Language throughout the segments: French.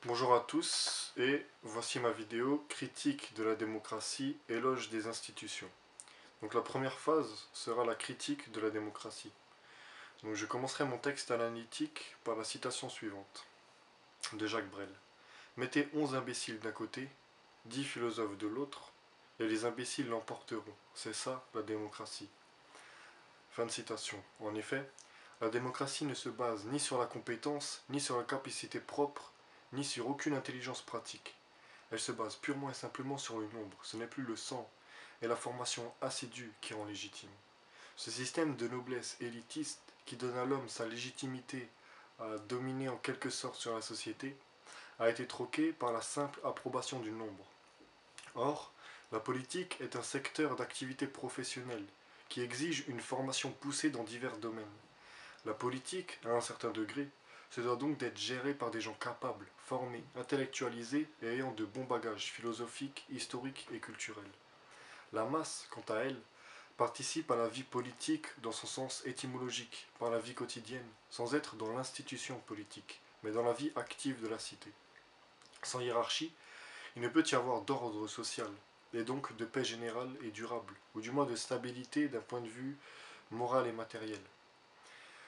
Bonjour à tous et voici ma vidéo critique de la démocratie, éloge des institutions. Donc la première phase sera la critique de la démocratie. Donc je commencerai mon texte analytique par la citation suivante de Jacques Brel. Mettez 11 imbéciles d'un côté, 10 philosophes de l'autre, et les imbéciles l'emporteront. C'est ça la démocratie. Fin de citation. En effet, la démocratie ne se base ni sur la compétence, ni sur la capacité propre, ni sur aucune intelligence pratique. Elle se base purement et simplement sur le nombre. Ce n'est plus le sang et la formation assidue qui rend légitime. Ce système de noblesse élitiste qui donne à l'homme sa légitimité à dominer en quelque sorte sur la société a été troqué par la simple approbation du nombre. Or, la politique est un secteur d'activité professionnelle qui exige une formation poussée dans divers domaines. La politique, à un certain degré, se doit donc d'être gérée par des gens capables, formés, intellectualisés et ayant de bons bagages philosophiques, historiques et culturels. La masse, quant à elle, participe à la vie politique dans son sens étymologique, par la vie quotidienne, sans être dans l'institution politique, mais dans la vie active de la cité. Sans hiérarchie, il ne peut y avoir d'ordre social, et donc de paix générale et durable, ou du moins de stabilité d'un point de vue moral et matériel.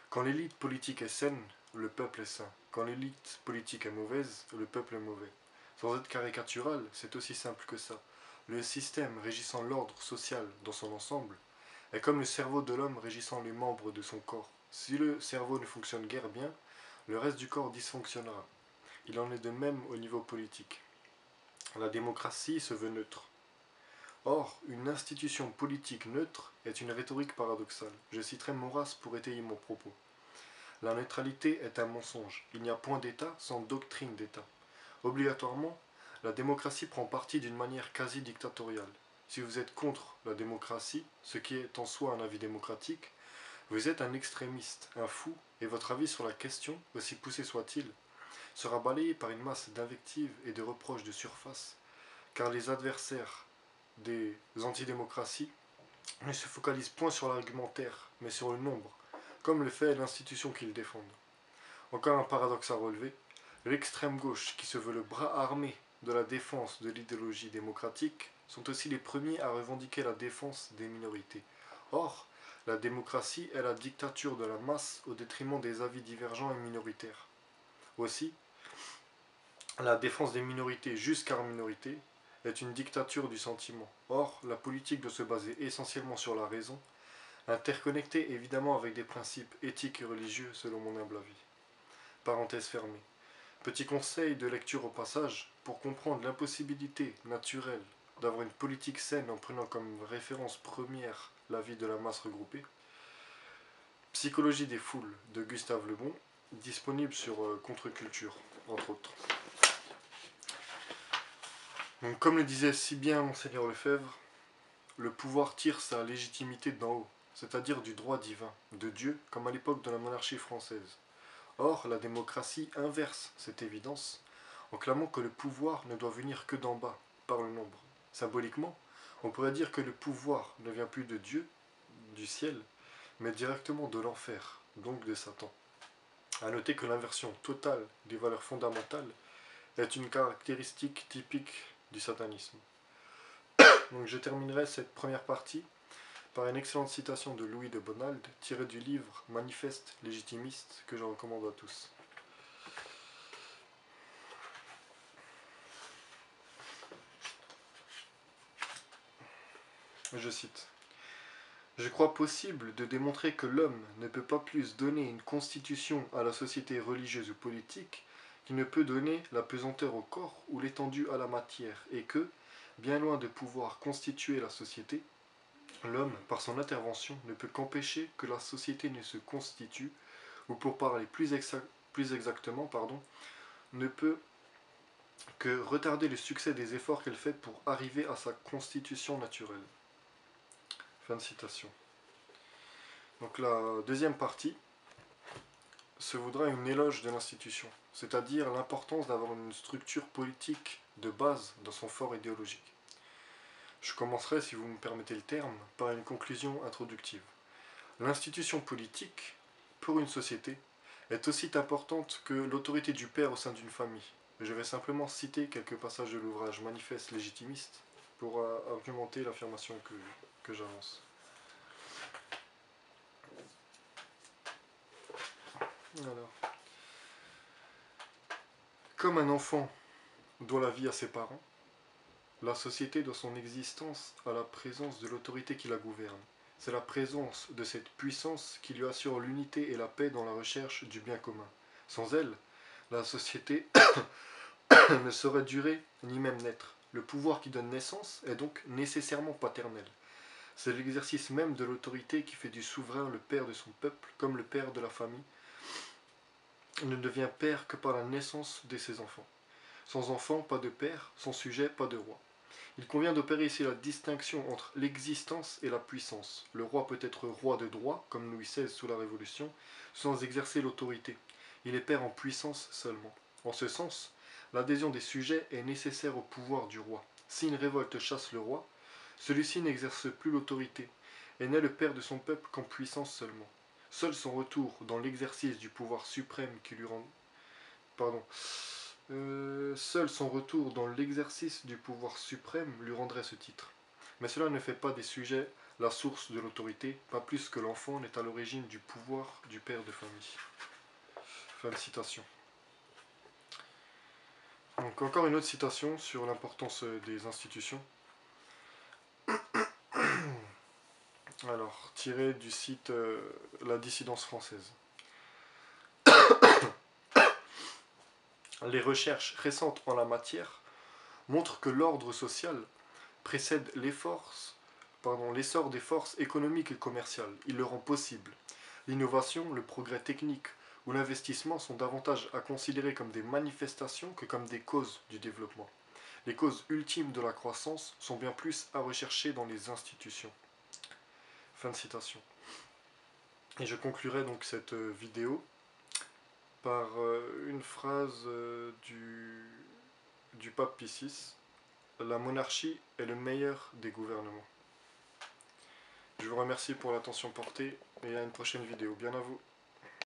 Quand l'élite politique est saine, le peuple est sain. Quand l'élite politique est mauvaise, le peuple est mauvais. Sans être caricatural, c'est aussi simple que ça. Le système régissant l'ordre social dans son ensemble est comme le cerveau de l'homme régissant les membres de son corps. Si le cerveau ne fonctionne guère bien, le reste du corps dysfonctionnera. Il en est de même au niveau politique. La démocratie se veut neutre. Or, une institution politique neutre est une rhétorique paradoxale. Je citerai Maurras pour étayer mon propos. La neutralité est un mensonge. Il n'y a point d'État sans doctrine d'État. Obligatoirement, la démocratie prend parti d'une manière quasi dictatoriale. Si vous êtes contre la démocratie, ce qui est en soi un avis démocratique, vous êtes un extrémiste, un fou, et votre avis sur la question, aussi poussé soit-il, sera balayé par une masse d'invectives et de reproches de surface, car les adversaires des antidémocraties ne se focalisent point sur l'argumentaire, mais sur le nombre, comme le fait l'institution qu'ils défendent. Encore un paradoxe à relever, l'extrême gauche, qui se veut le bras armé de la défense de l'idéologie démocratique, sont aussi les premiers à revendiquer la défense des minorités. Or, la démocratie est la dictature de la masse au détriment des avis divergents et minoritaires. Aussi, la défense des minorités jusqu'à la minorité est une dictature du sentiment. Or, la politique doit se baser essentiellement sur la raison, interconnectée évidemment avec des principes éthiques et religieux selon mon humble avis. Parenthèse fermée. Petit conseil de lecture au passage, pour comprendre l'impossibilité naturelle d'avoir une politique saine en prenant comme référence première la vie de la masse regroupée. Psychologie des foules de Gustave Le Bon, disponible sur Contre-Culture, entre autres. Donc, comme le disait si bien Monseigneur Lefebvre, le pouvoir tire sa légitimité d'en haut, c'est-à-dire du droit divin, de Dieu, comme à l'époque de la monarchie française. Or, la démocratie inverse cette évidence en clamant que le pouvoir ne doit venir que d'en bas, par le nombre. Symboliquement, on pourrait dire que le pouvoir ne vient plus de Dieu, du ciel, mais directement de l'enfer, donc de Satan. A noter que l'inversion totale des valeurs fondamentales est une caractéristique typique du satanisme. Donc je terminerai cette première partie par une excellente citation de Louis de Bonald tirée du livre Manifeste légitimiste que je recommande à tous. Je cite. Je crois possible de démontrer que l'homme ne peut pas plus donner une constitution à la société religieuse ou politique qu'il ne peut donner la pesanteur au corps ou l'étendue à la matière, et que, bien loin de pouvoir constituer la société, l'homme, par son intervention, ne peut qu'empêcher que la société ne se constitue, ou pour parler plus exactement, ne peut que retarder le succès des efforts qu'elle fait pour arriver à sa constitution naturelle. Fin de citation. Donc la deuxième partie se voudra une éloge de l'institution, c'est-à-dire l'importance d'avoir une structure politique de base dans son fort idéologique. Je commencerai, si vous me permettez le terme, par une conclusion introductive. L'institution politique, pour une société, est aussi importante que l'autorité du père au sein d'une famille. Je vais simplement citer quelques passages de l'ouvrage Manifeste légitimiste pour argumenter l'affirmation que j'avance. Alors, comme un enfant doit la vie à ses parents, la société doit son existence à la présence de l'autorité qui la gouverne. C'est la présence de cette puissance qui lui assure l'unité et la paix dans la recherche du bien commun. Sans elle, la société ne saurait durer ni même naître. Le pouvoir qui donne naissance est donc nécessairement paternel. C'est l'exercice même de l'autorité qui fait du souverain le père de son peuple, comme le père de la famille ne devient père que par la naissance de ses enfants. Sans enfant, pas de père, sans sujet, pas de roi. Il convient d'opérer ici la distinction entre l'existence et la puissance. Le roi peut être roi de droit, comme Louis XVI sous la Révolution, sans exercer l'autorité. Il est père en puissance seulement. En ce sens, l'adhésion des sujets est nécessaire au pouvoir du roi. Si une révolte chasse le roi, celui-ci n'exerce plus l'autorité, et n'est le père de son peuple qu'en puissance seulement. Seul son retour dans l'exercice du pouvoir suprême qui lui rend... Pardon. Seul son retour dans l'exercice du pouvoir suprême lui rendrait ce titre. Mais cela ne fait pas des sujets la source de l'autorité, pas plus que l'enfant n'est à l'origine du pouvoir du père de famille. Fin de citation. Donc encore une autre citation sur l'importance des institutions. Alors, tiré du site La Dissidence française. Les recherches récentes en la matière montrent que l'ordre social précède l'essor des forces économiques et commerciales. Il le rend possible. L'innovation, le progrès technique ou l'investissement sont davantage à considérer comme des manifestations que comme des causes du développement. Les causes ultimes de la croissance sont bien plus à rechercher dans les institutions. Fin de citation. Et je conclurai donc cette vidéo par une phrase du pape Pie VI. La monarchie est le meilleur des gouvernements. Je vous remercie pour l'attention portée et à une prochaine vidéo. Bien à vous.